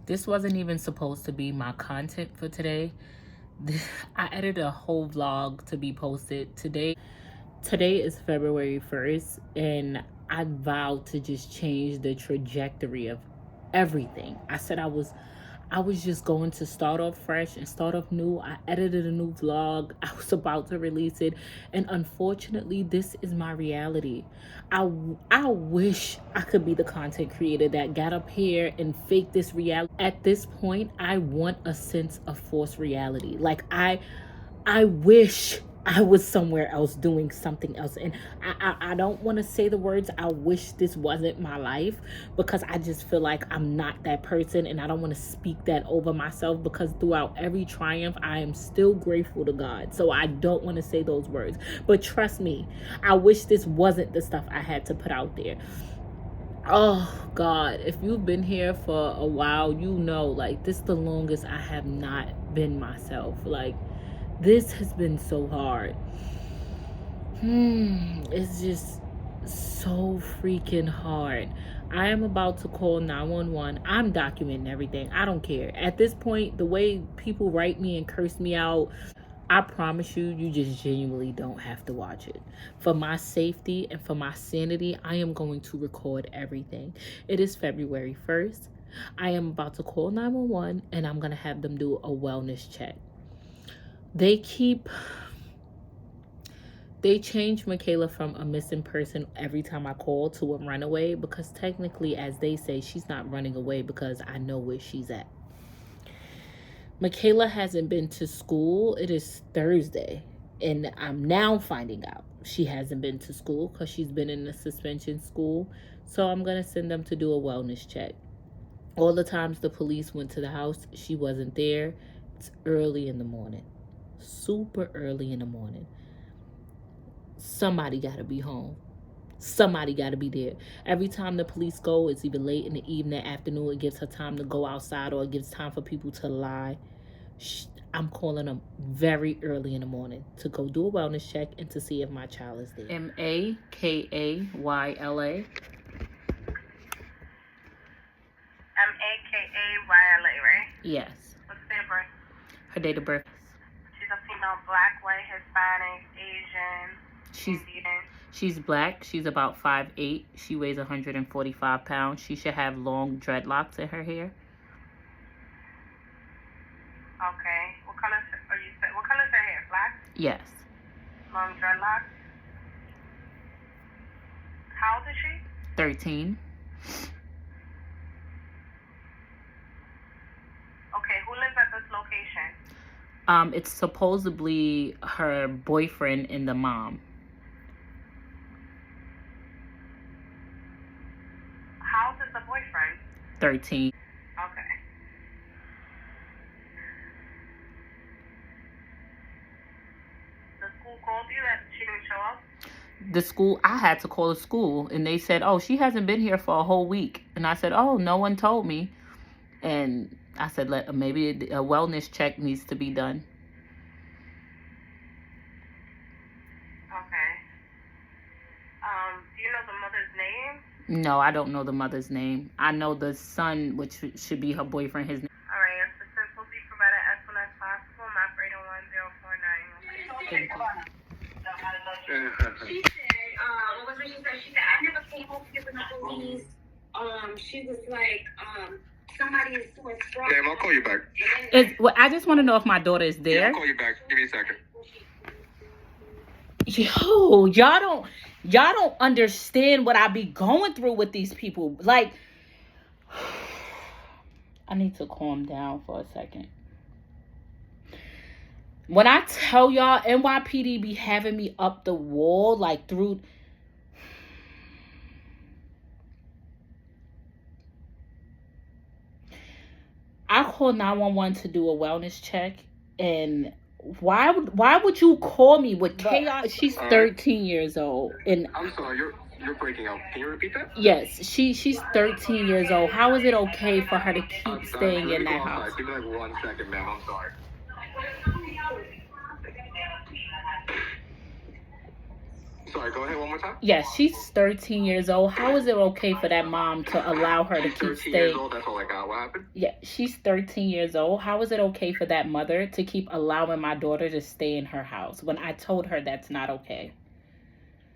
This wasn't even supposed to be my content for today. I edited a whole vlog to be posted today. Today is February 1st, and I vowed to just change the trajectory of everything. I said I was just going to start off fresh and start off new. I edited a new vlog. I was about to release it. And unfortunately, this is my reality. I wish I could be the content creator that got up here and faked this reality. At this point, I want a sense of forced reality. Like, I wish I was somewhere else doing something else. And I don't want to say the words, I wish this wasn't my life, because I just feel like I'm not that person, and I don't want to speak that over myself, because throughout every triumph, I am still grateful to God. So I don't want to say those words. But trust me, I wish this wasn't the stuff I had to put out there. Oh God, if you've been here for a while, you know, like, this is the longest I have not been myself. Like, this has been so hard. It's just so freaking hard. I am about to call 911. I'm documenting everything. I don't care. At this point, the way people write me and curse me out, I promise you, you just genuinely don't have to watch it. For my safety and for my sanity, I am going to record everything. It is February 1st. I am about to call 911, and I'm going to have them do a wellness check. They change Makayla from a missing person every time I call to a runaway, because technically, as they say, she's not running away because I know where she's at. Makayla hasn't been to school. It is Thursday, and I'm now finding out she hasn't been to school because she's been in a suspension school. So I'm going to send them to do a wellness check. All the times the police went to the house, she wasn't there. It's early in the morning. Super early in the morning. Somebody got to be home. Somebody got to be there. Every time the police go, it's either late in the evening, afternoon. It gives her time to go outside, or it gives time for people to lie. I'm calling them very early in the morning to go do a wellness check and to see if my child is there. Makayla. Makayla, right? Yes. What's the date of birth? Her date of birth. She's a female, black, white, Hispanic, Asian, Indian. She's black. She's about 5'8". She weighs 145 pounds. She should have long dreadlocks in her hair. Okay. What color is her hair? Black? Yes. Long dreadlocks? How old is she? 13. Okay, who lives at this location? It's supposedly her boyfriend and the mom. How old is the boyfriend? 13. Okay. The school called you that she didn't show up? The school, I had to call the school, and they said, oh, she hasn't been here for a whole week. And I said, oh, no one told me. And I said, maybe a wellness check needs to be done. Okay. Do you know the mother's name? No, I don't know the mother's name. I know the son, which should be her boyfriend, his name. All right, assistance will be provided as soon as possible. Map rating 1049. Thank you. She said, what was it you said? She said, I never came home here with the police. She was like, somebody is doing fraud. Damn, I'll call you back. I just want to know if my daughter is there. Yeah, I'll call you back. Give me a second. Yo, y'all don't understand what I be going through with these people. Like, I need to calm down for a second. When I tell y'all, NYPD be having me up the wall, like, through... I called 911 to do a wellness check, and why would you call me with chaos? She's 13 years old, and I'm sorry, you're breaking up. Can you repeat that? yes, she's 13 years old. How is it okay for her to keep staying in that house? Give me like 1 second, ma'am. I'm sorry. Sorry, go ahead one more time. Yes, she's 13 years old. How is it okay for that mom to allow her to She's keep 13 years staying? old. That's all I got. What happened? Yeah, she's 13 years old. How is it okay for that mother to keep allowing my daughter to stay in her house when I told her that's not okay?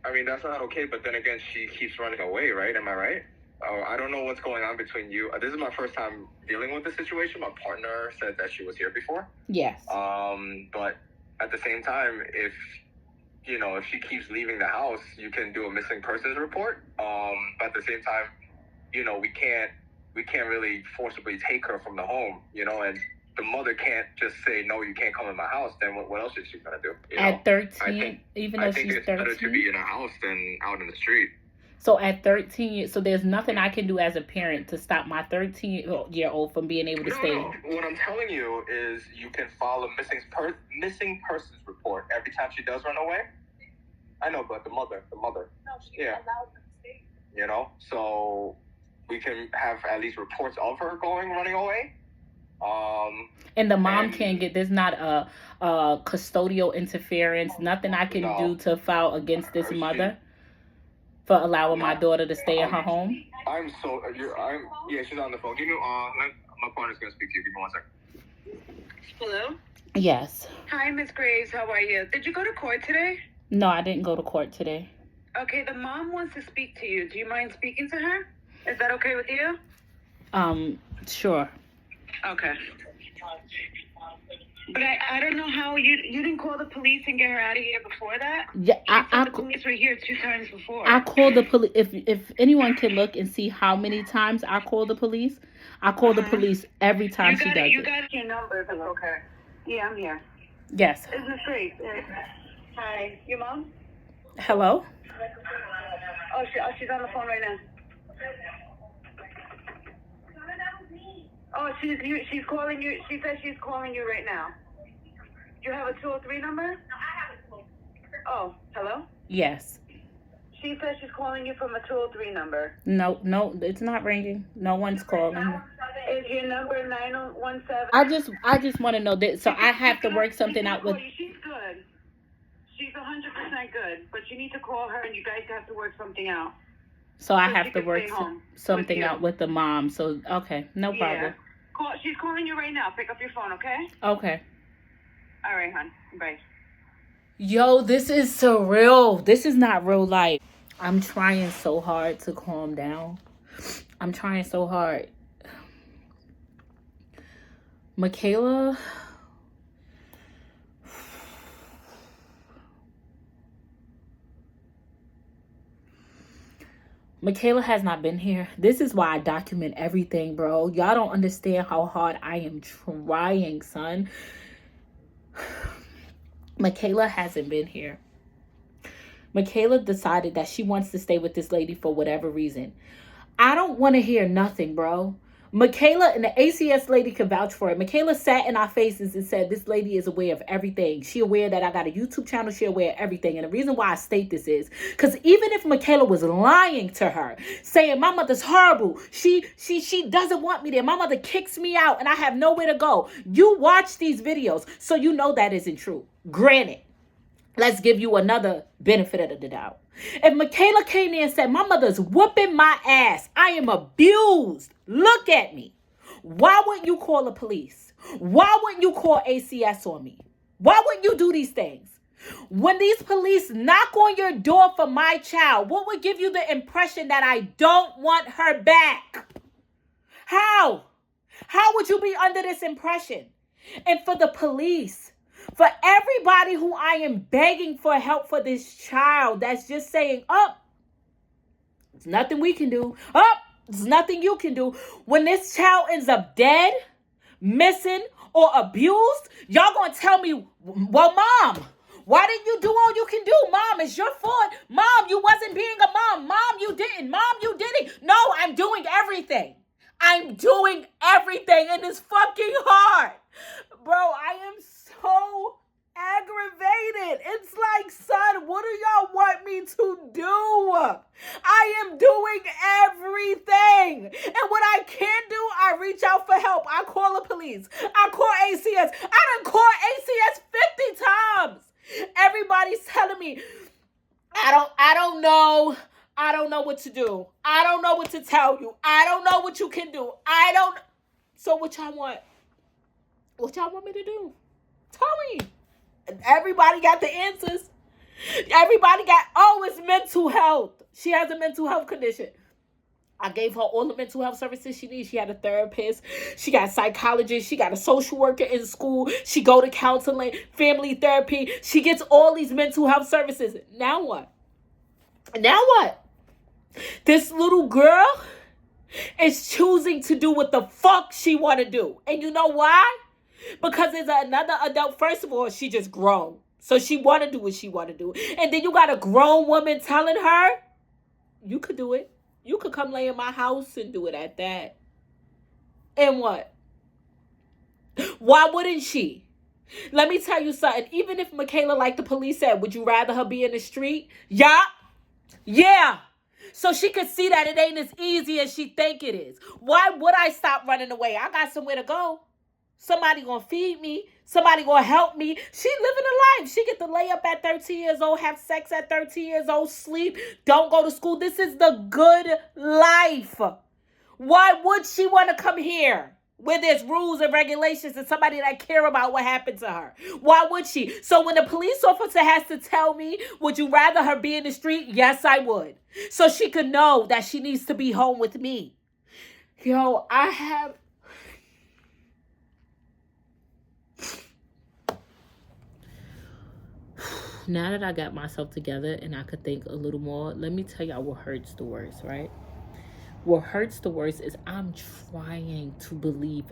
I mean, that's not okay, but then again, she keeps running away, right? Am I right? I don't know what's going on between you. This is my first time dealing with this situation. My partner said that she was here before. Yes. But at the same time, if she keeps leaving the house, you can do a missing persons report. But at the same time, we can't really forcibly take her from the home, and the mother can't just say, no, you can't come in my house. Then what else is she going to do? At 13, I think it's better to be in a house than out in the street. So at 13, so there's nothing I can do as a parent to stop my 13-year-old from being able to stay. No. What I'm telling you is you can file a missing persons report every time she does run away. I know, but the mother. No, she allowed them to stay. So we can have at least reports of her running away. And the mom can't get, there's not a custodial interference, nothing I can do to file against this mother for allowing my daughter to stay in her home. Yeah, she's on the phone. Give me, my partner's gonna speak to you. Give me 1 second. Hello? Yes. Hi, Miss Graves. How are you? Did you go to court today? No, I didn't go to court today. Okay, the mom wants to speak to you. Do you mind speaking to her? Is that okay with you? Sure. Okay. But I don't know how you didn't call the police and get her out of here before that? Yeah, the police were here 2 times before. I called the police. If anyone can look and see how many times I called the police, I call the police every time she does it. You got your number, if it's okay. Yeah, I'm here. Yes. Isn't it great? Hi, your mom? Hello? Oh, she's on the phone right now. Oh, she's calling you. She says she's calling you right now. You have a 203 number? No, I have a 203. Oh, hello? Yes. She says she's calling you from a 203 number. No, it's not ringing. No one's calling. Is your number 917? I just want to know that, so I have to work something out with. She's good. She's 100% good, but you need to call her and you guys have to work something out. So I have to work something out with the mom. So, okay, no problem. She's calling you right now. Pick up your phone, okay? Okay. All right, hon. Bye. Yo, this is surreal. This is not real life. I'm trying so hard to calm down. I'm trying so hard. Makayla. Makayla has not been here. This is why I document everything, bro. Y'all don't understand how hard I am trying, son. Makayla hasn't been here. Makayla decided that she wants to stay with this lady for whatever reason. I don't want to hear nothing, bro. Makayla and the ACS lady can vouch for it. Makayla sat in our faces and said, this lady is aware of everything. She aware that I got a YouTube channel. She aware of everything. And the reason why I state this is because even if Makayla was lying to her, saying my mother's horrible, she doesn't want me there, my mother kicks me out and I have nowhere to go. You watch these videos, so you know that isn't true. Granted, let's give you another benefit of the doubt. If Makayla came there and said, my mother's whooping my ass, I am abused, look at me, why wouldn't you call the police? Why wouldn't you call ACS on me? Why wouldn't you do these things? When these police knock on your door for my child, what would give you the impression that I don't want her back? How? How would you be under this impression? And for the police, for everybody who I am begging for help for this child that's just saying, there's nothing we can do. There's nothing you can do. When this child ends up dead, missing, or abused, y'all gonna tell me, well, Mom, why didn't you do all you can do? Mom, it's your fault. Mom, you wasn't being a mom. Mom, you didn't. Mom, you didn't. No, I'm doing everything. I'm doing everything, and it's fucking hard. Bro, I am so aggravated. It's like, son, what do y'all want me to do? I am doing everything. And what I can do, I reach out for help. I call the police. I call ACS. I done called ACS 50 times. Everybody's telling me, I don't know. I don't know what to do. I don't know what to tell you. I don't know what you can do. I don't. So what y'all want? What y'all want me to do? Tell me. Everybody got the answers. Everybody got, oh, it's mental health. She has a mental health condition. I gave her all the mental health services she needs. She had a therapist. She got a psychologist. She got a social worker in school. She go to counseling, family therapy. She gets all these mental health services. Now what? Now what? This little girl is choosing to do what the fuck she want to do. And you know why? Because there's another adult. First of all, she just grown. So she want to do what she want to do. And then you got a grown woman telling her, you could do it. You could come lay in my house and do it at that. And what? Why wouldn't she? Let me tell you something. Even if Makayla, like the police said, would you rather her be in the street? Yeah. Yeah. So she could see that it ain't as easy as she think it is. Why would I stop running away? I got somewhere to go. Somebody gonna feed me. Somebody gonna help me. She living a life. She get to lay up at 13 years old, have sex at 13 years old, sleep, don't go to school. This is the good life. Why would she want to come here where there's rules and regulations and somebody that care about what happened to her? Why would she? So when the police officer has to tell me, would you rather her be in the street? Yes, I would. So she could know that she needs to be home with me. Yo, I have... Now that I got myself together and I could think a little more, let me tell y'all what hurts the worst, right? What hurts the worst is I'm trying to believe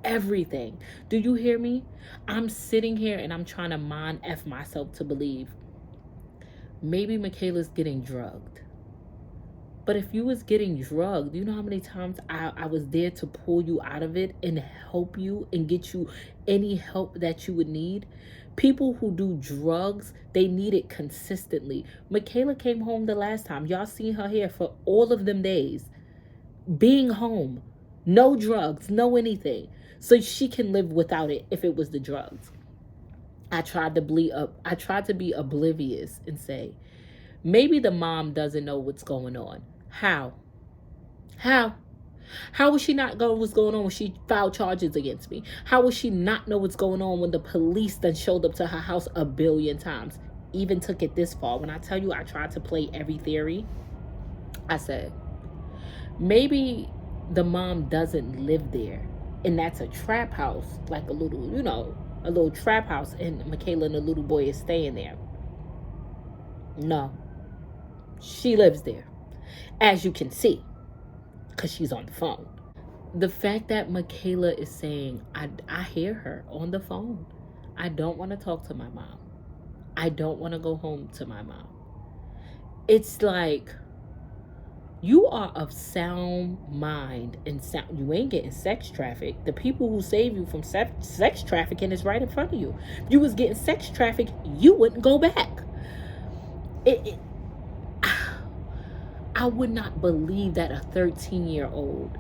everything. Do you hear me? I'm sitting here and I'm trying to mind F myself to believe maybe Makayla's getting drugged. But if you was getting drugged, you know how many times I was there to pull you out of it and help you and get you any help that you would need? People who do drugs, they need it consistently. Makayla came home the last time. Y'all seen her here for all of them days. Being home. No drugs, no anything. So she can live without it if it was the drugs. I tried to be oblivious and say, maybe the mom doesn't know what's going on. How? How would she not know what's going on when she filed charges against me? How would she not know what's going on when the police then showed up to her house a billion times? Even took it this far. When I tell you I tried to play every theory, I said, maybe the mom doesn't live there. And that's a trap house, like a little, a little trap house. And Makayla and the little boy is staying there. No. She lives there. As you can see. Because she's on the phone. The fact that Makayla is saying, I hear her on the phone. I don't want to talk to my mom. I don't want to go home to my mom. It's like, you are of sound mind and sound. You ain't getting sex trafficked. The people who save you from sex trafficking is right in front of you. If you was getting sex trafficked, you wouldn't go back. I would not believe that a 13-year-old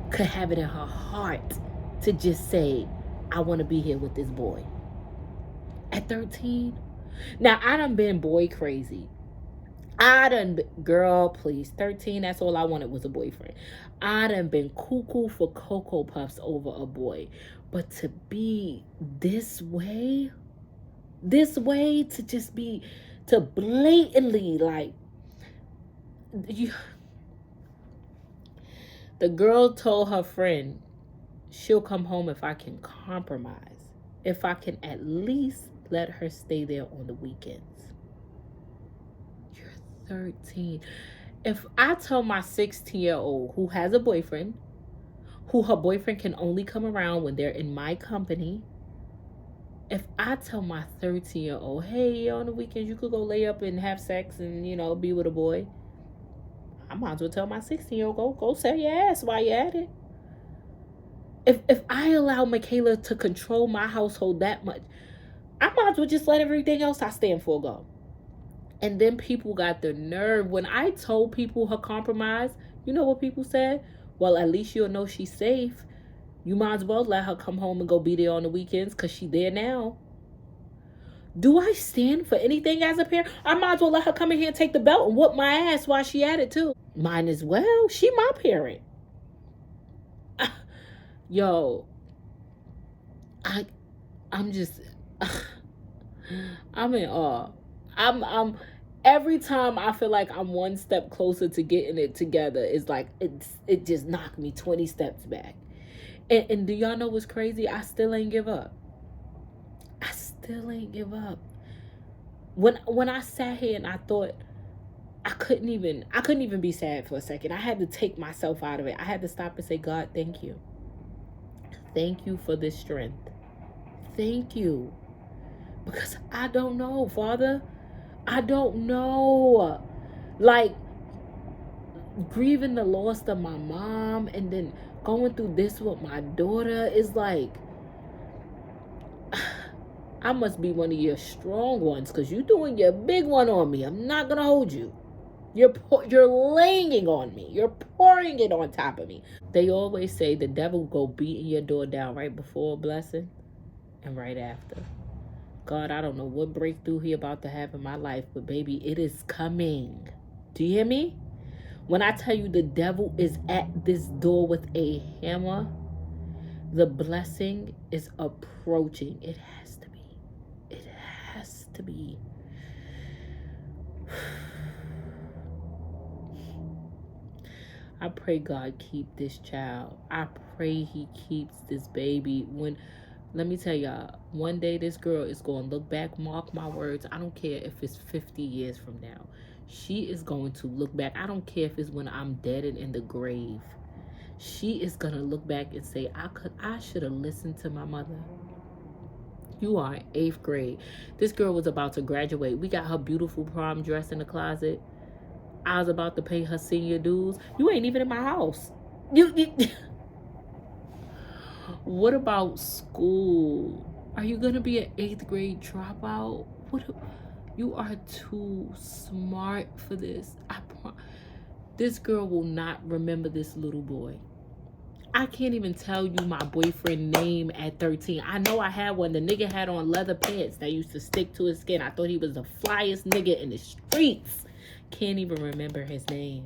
could have it in her heart to just say, I want to be here with this boy. At 13? Now, I done been boy crazy. Girl, please, 13, that's all I wanted was a boyfriend. I done been cuckoo for Cocoa Puffs over a boy. But to be this way to just be, to blatantly, like, the girl told her friend, she'll come home if I can compromise. If I can at least let her stay there on the weekends. You're 13. If I tell my 16-year-old who has a boyfriend, who her boyfriend can only come around when they're in my company, if I tell my 13-year-old, hey, on the weekends you could go lay up and have sex and, be with a boy, I might as well tell my 16-year-old, go sell your ass while you're at it. If I allow Makayla to control my household that much, I might as well just let everything else I stand for go. And then people got the nerve. When I told people her compromise, you know what people said? Well, at least you'll know she's safe. You might as well let her come home and go be there on the weekends because she's there now. Do I stand for anything as a parent? I might as well let her come in here and take the belt and whoop my ass while she at it too. Mine as well. She my parent. Yo, I'm just I'm in awe. I'm every time I feel like I'm one step closer to getting it together, it's like it just knocked me 20 steps back. And do y'all know what's crazy? I still ain't give up. I still ain't give up. When I sat here and I thought I couldn't even be sad for a second. I had to take myself out of it. I had to stop and say, God, thank you. Thank you for this strength. Thank you. Because I don't know, Father. I don't know. Like, grieving the loss of my mom and then going through this with my daughter is like, I must be one of your strong ones because you're doing your big one on me. I'm not going to hold you. You're laying it on me. You're pouring it on top of me. They always say the devil go beating your door down right before a blessing and right after. God, I don't know what breakthrough he about to have in my life, but baby, it is coming. Do you hear me? When I tell you the devil is at this door with a hammer, the blessing is approaching. It has to be. It has to be. I pray God keep this child. I pray he keeps this baby. Let me tell y'all, one day this girl is going to look back, mark my words. I don't care if it's 50 years from now. She is going to look back. I don't care if it's when I'm dead and in the grave. She is going to look back and say, I should have listened to my mother. You are in 8th grade. This girl was about to graduate. We got her beautiful prom dress in the closet. I was about to pay her senior dues. You ain't even in my house. You What about school? Are you gonna be an 8th grade dropout? You are too smart for this. This girl will not remember this little boy. I can't even tell you my boyfriend name at 13. I know I had one. The nigga had on leather pants that used to stick to his skin. I thought he was the flyest nigga in the streets. Can't even remember his name.